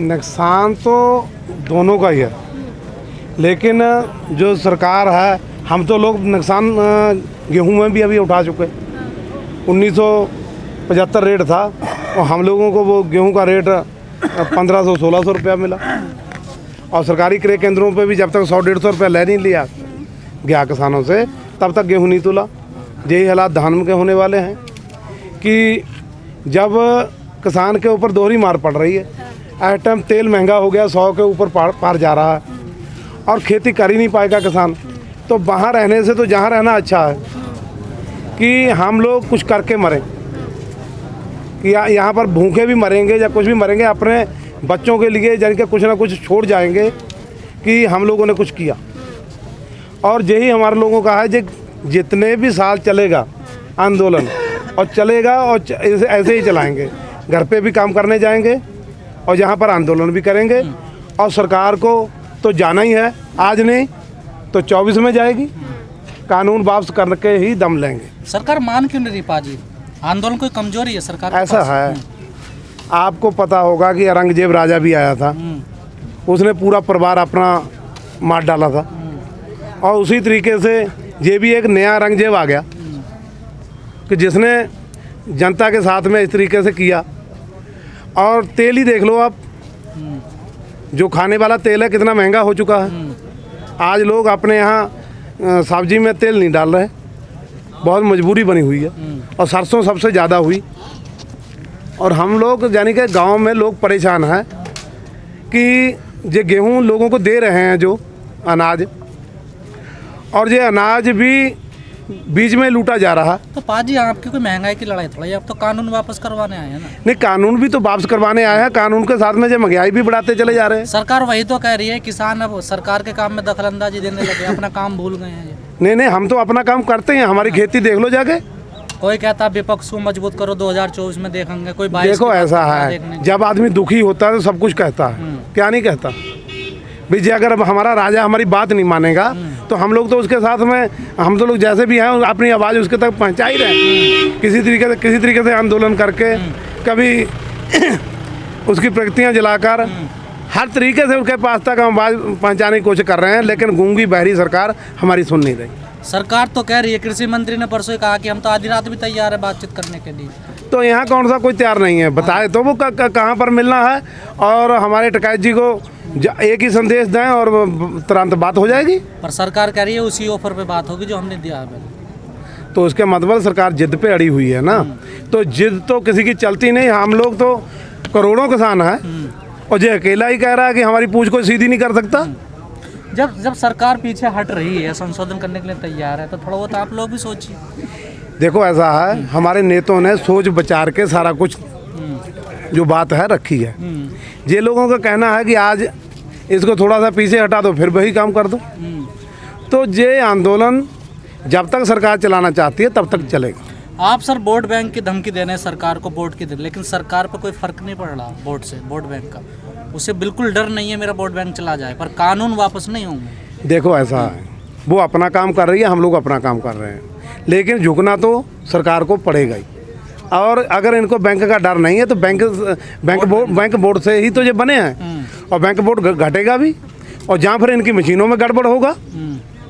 नुकसान तो दोनों का ही है, लेकिन जो सरकार है, हम तो लोग नुकसान गेहूं में भी अभी उठा चुके। 1975 रेट था और हम लोगों को वो गेहूं का रेट 1500-1600 रुपया मिला, और सरकारी क्रय केंद्रों पे भी जब तक 100-150 रुपया ले नहीं लिया गया किसानों से, तब तक गेहूं नहीं तुला। यही हालात धान के होने वाले हैं कि जब किसान के ऊपर दोहरी मार पड़ रही है। इस टाइम तेल महंगा हो गया, 100 के ऊपर पार जा रहा है, और खेती कर ही नहीं पाएगा किसान। तो वहाँ रहने से तो जहाँ रहना अच्छा है कि हम लोग कुछ करके मरें, कि यहाँ पर भूखे भी मरेंगे या कुछ भी मरेंगे, अपने बच्चों के लिए जान के कुछ ना कुछ छोड़ जाएंगे कि हम लोगों ने कुछ किया। और यही हमारे लोगों का है, जितने भी साल चलेगा आंदोलन, और चलेगा और ऐसे ही चलाएंगे। घर पे भी काम करने जाएंगे और यहाँ पर आंदोलन भी करेंगे, और सरकार को तो जाना ही है, आज नहीं तो 24 में जाएगी। कानून वापस करके ही दम लेंगे। सरकार मान क्यों नहीं रही पाजी? आंदोलन कोई कमजोरी है सरकार? ऐसा है, आपको पता होगा कि औरंगजेब राजा भी आया था, उसने पूरा परिवार अपना मार डाला था, और उसी तरीके से ये भी एक नया औरंगजेब आ गया कि जिसने जनता के साथ में इस तरीके से किया। और तेल ही देख लो आप, जो खाने वाला तेल है कितना महंगा हो चुका है। आज लोग अपने यहाँ सब्जी में तेल नहीं डाल रहे, बहुत मजबूरी बनी हुई है, और सरसों सबसे ज़्यादा हुई। और हम लोग यानी कि गांव में लोग परेशान हैं कि ये गेहूं लोगों को दे रहे हैं जो अनाज, और ये अनाज भी बीच में लूटा जा रहा। तो पाजी आपकी कोई महंगाई की लड़ाई थोड़ी, आप तो कानून वापस करवाने आए हैं ना? नहीं, कानून भी तो वापस करवाने आए हैं, कानून के साथ में जो महंगाई भी बढ़ाते चले जा रहे हैं। सरकार वही तो कह रही है किसान अब सरकार के काम में दखलंदाजी देने लगे, अपना काम भूल गए हैं। नहीं, हम तो अपना काम करते हैं, हमारी खेती देख लो जाके। कोई कहता विपक्ष को मजबूत करो, 2024 में देखेंगे। कोई देखो ऐसा है, जब आदमी दुखी होता है तो सब कुछ कहता है, क्या नहीं कहता भाई जी। अगर हमारा राजा हमारी बात नहीं मानेगा तो हम लोग तो उसके साथ में, हम तो लोग जैसे भी हैं अपनी आवाज़ उसके तक पहुंचा ही रहे हैं, किसी तरीके से आंदोलन करके, कभी उसकी प्रगतियां जलाकर, हर तरीके से उसके पास तक हम आवाज़ पहुंचाने की कोशिश कर रहे हैं, लेकिन गूंगी बहरी सरकार हमारी सुन नहीं रही। सरकार तो कह रही है, कृषि मंत्री ने परसों ही कहा कि हम तो आधी रात भी तैयार है बातचीत करने के लिए। तो यहाँ कौन सा कोई तैयार नहीं है, बताए तो वो कहाँ पर मिलना है, और हमारे टिकैत जी को एक ही संदेश दें और तुरंत बात हो जाएगी। पर सरकार कह रही है उसी ऑफर पे बात होगी जो हमने दिया है। तो उसके मतलब सरकार जिद पे अड़ी हुई है ना, तो जिद तो किसी की चलती नहीं। हम लोग तो करोड़ों किसान हैं, और जो अकेला ही कह रहा है कि हमारी पूछ को सीधी नहीं कर सकता। जब सरकार पीछे हट रही है, संशोधन करने के लिए तैयार है, तो थोड़ा बहुत आप लोग भी सोचिए। देखो ऐसा है, हमारे नेताओं ने सोच विचार के सारा कुछ जो बात है रखी है। ये लोगों का कहना है कि आज इसको थोड़ा सा पीछे हटा दो, फिर वही काम कर दो। तो ये आंदोलन जब तक सरकार चलाना चाहती है तब तक चलेगा। आप सर वोट बैंक की धमकी देने सरकार को, वोट की दे, लेकिन सरकार पर कोई फर्क नहीं पड़ रहा वोट से, वोट बैंक का। उसे बिल्कुल डर नहीं है मेरा वोट बैंक चला जाए, पर कानून वापस नहीं होंगे। देखो ऐसा है, वो अपना काम कर रही है, हम लोग अपना काम कर रहे हैं, लेकिन झुकना तो सरकार को पड़ेगा ही। और अगर इनको बैंक का डर नहीं है तो बैंक बोर्ड से ही तो ये बने हैं, और बैंक बोर्ड घटेगा भी, और जहाँ फिर इनकी मशीनों में गड़बड़ होगा।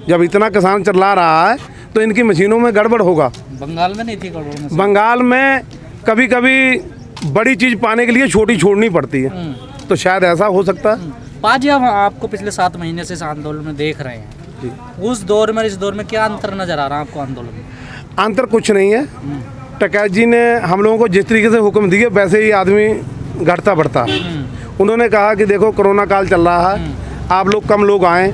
जब इतना किसान चला रहा है तो इनकी मशीनों में गड़बड़ होगा। बंगाल में नहीं थी गड़बड़? बंगाल में कभी कभी बड़ी चीज़ पाने के लिए छोटी छोड़नी पड़ती है, तो शायद ऐसा हो सकता है। पाजी, अब आपको पिछले 7 महीने से इस आंदोलन में देख रहे हैं, उस दौर में इस दौर में क्या अंतर नजर आ रहा है आपको आंदोलन में? अंतर कुछ नहीं है। टिकैत जी ने हम लोगों को जिस तरीके से हुक्म दिए वैसे ही आदमी घटता बढ़ता। उन्होंने कहा कि देखो कोरोना काल चल रहा है, आप लोग कम लोग आएँ,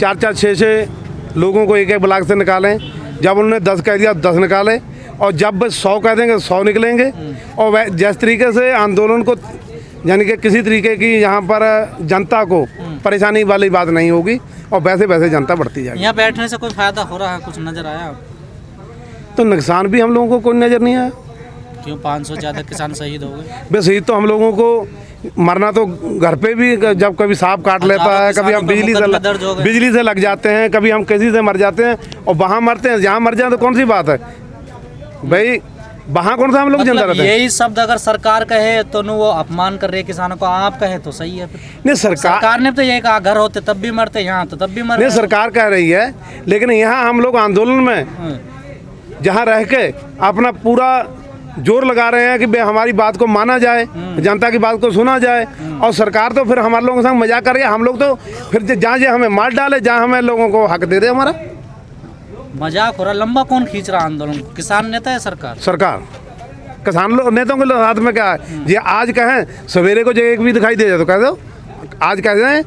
4-4, 6-6 लोगों को एक ब्लॉक से निकालें। जब उन्होंने 10 कह दिया 10 निकाले, और जब 100 कह देंगे 100 निकलेंगे। और जिस तरीके से आंदोलन को, यानी कि किसी तरीके की यहाँ पर जनता को परेशानी वाली बात नहीं होगी, और वैसे वैसे जनता बढ़ती जाएगी। यहाँ बैठने से कोई फायदा हो रहा है, कुछ नजर आया? तो नुकसान भी हम लोगों को कोई नज़र नहीं आया। क्यों 500 ज़्यादा किसान शहीद हो गए? बस शहीद तो हम लोगों को मरना तो घर पे भी, जब कभी सांप काट लेता है, कभी हम बिजली से लग जाते हैं, कभी हम किसी से मर जाते हैं, और वहाँ मरते हैं, जहाँ मर जाए तो कौन सी बात है भाई। वहाँ कौन सा हम लोग जिंदा मतलब रहते हैं? यही शब्द अगर सरकार कहे तो न वो अपमान कर रही है किसानों को, आप कहे तो सही है फिर। नहीं, सरकार ने तो ये कहा घर होते तब भी मरते, यहाँ तो तब भी मर नहीं, रहे हैं। सरकार कह रही है, लेकिन यहाँ हम लोग आंदोलन में जहाँ रह के अपना पूरा जोर लगा रहे हैं कि भाई हमारी बात को माना जाए, जनता की बात को सुना जाए, और सरकार तो फिर हमारे लोगों के संग मजाक कर रही है। हम लोग तो फिर जहाँ जहाँ हमें मार डाले, जहाँ हमें लोगों को हक दे दे हमारा। मजाक हो रहा, लंबा कौन खींच रहा आंदोलन? किसान नेता है सरकार? किसान लोग नेताओं के हाथ में क्या है? ये आज कहें सवेरे को जो एक भी दिखाई दे जाए तो कह दो, आज कह दें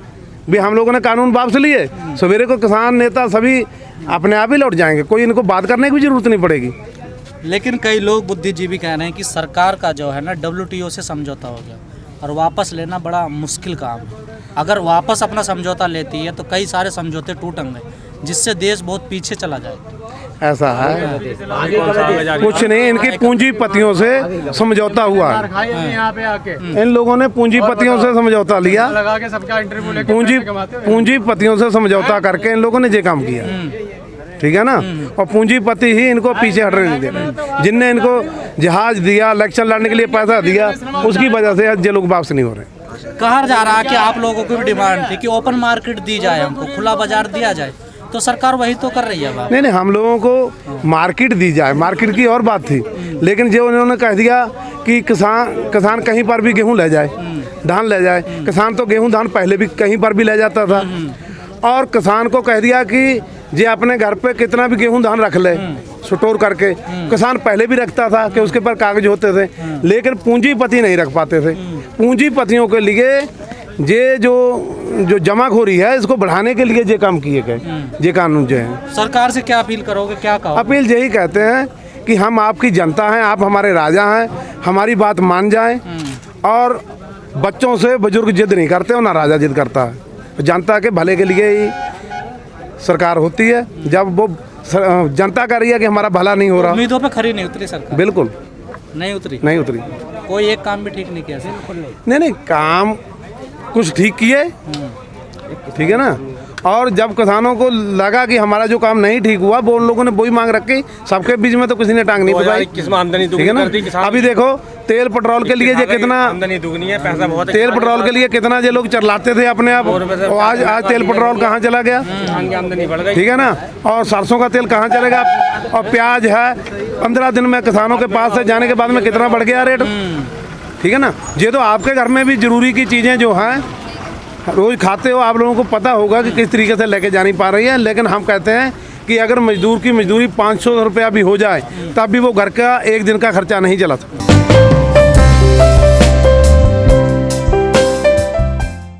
भी हम लोगों ने कानून वापस लिए, सवेरे को किसान नेता सभी अपने आप ही लौट जाएंगे, कोई इनको बात करने की भी जरूरत नहीं पड़ेगी। लेकिन कई लोग बुद्धिजीवी कह रहे हैं कि सरकार का जो है ना WTO से समझौता हो गया और वापस लेना बड़ा मुश्किल काम है। अगर वापस अपना समझौता लेती है तो कई सारे समझौते टूटेंगे, जिससे देश बहुत पीछे चला जाए। ऐसा है कुछ नहीं, इनकी पूंजीपतियों से समझौता हुआ है। इन लोगों ने पूंजीपतियों से समझौता लिया, पूंजीपतियों से समझौता करके इन लोगों ने ये काम किया, ठीक है ना। और पूंजीपति ही इनको पीछे हटने नहीं दे रहे, जिनने इनको जहाज दिया, इलेक्शन लड़ने के लिए पैसा दिया, उसकी वजह से ये लोग वापस नहीं हो रहे। कहा जा रहा है कि आप लोगों की भी डिमांड थी कि ओपन मार्केट दी जाए, हमको खुला बाजार दिया जाए, तो सरकार वही तो कर रही है बात। नहीं, हम लोगों को मार्केट दी जाए, मार्केट की और बात थी, लेकिन जो उन्होंने कह दिया कि किसान कहीं पर भी गेहूं ले जाए, धान ले जाए। किसान तो गेहूं धान पहले भी कहीं पर भी ले जाता था, और किसान को कह दिया कि जे अपने घर पे कितना भी गेहूं धान रख ले स्टोर करके। किसान पहले भी रखता था कि उसके पर कागज होते थे, लेकिन पूंजीपति नहीं रख पाते थे। पूंजीपतियों के लिए ये जो जमाखोरी है, इसको बढ़ाने के लिए ये काम किए गए, ये कानून जो है। सरकार से क्या अपील करोगे, क्या कहोगे? अपील यही कहते हैं कि हम आपकी जनता हैं, आप हमारे राजा हैं, हमारी बात मान जाएं। और बच्चों से बुजुर्ग जिद नहीं करते और ना राजा जिद करता है, जनता के भले के लिए ही सरकार होती है। जब वो जनता कह रही है कि हमारा भला नहीं हो रहा, उम्मीदों पे खरी नहीं उतरी सरकार? बिल्कुल नहीं उतरी। कोई एक काम भी ठीक नहीं किया? नहीं, काम कुछ ठीक किए, ठीक है ना। और जब किसानों को लगा कि हमारा जो काम नहीं ठीक हुआ, वो उन लोगों ने वही मांग रखी। सबके बीच में तो किसी ने टांग नहीं दबाई, ठीक है ना। अभी देखो तेल पेट्रोल के लिए ये कितना आमदनी दुगनी है, पैसा बहुत है। तेल पेट्रोल के लिए कितना ये लोग चलाते थे अपने आप, और आज तेल पेट्रोल कहाँ चला गया, ठीक है ना। और सरसों का तेल कहाँ चलेगा, और प्याज है 15 दिन में किसानों के पास से जाने के बाद में कितना बढ़ गया रेट, ठीक है ना। ये तो आपके घर में भी जरूरी की चीज़ें जो हैं रोज खाते हो, आप लोगों को पता होगा कि किस तरीके से लेके जा नहीं पा रही है। लेकिन हम कहते हैं कि अगर मजदूर की मजदूरी 500 रुपया भी हो जाए, तब भी वो घर का एक दिन का खर्चा नहीं चला सकता।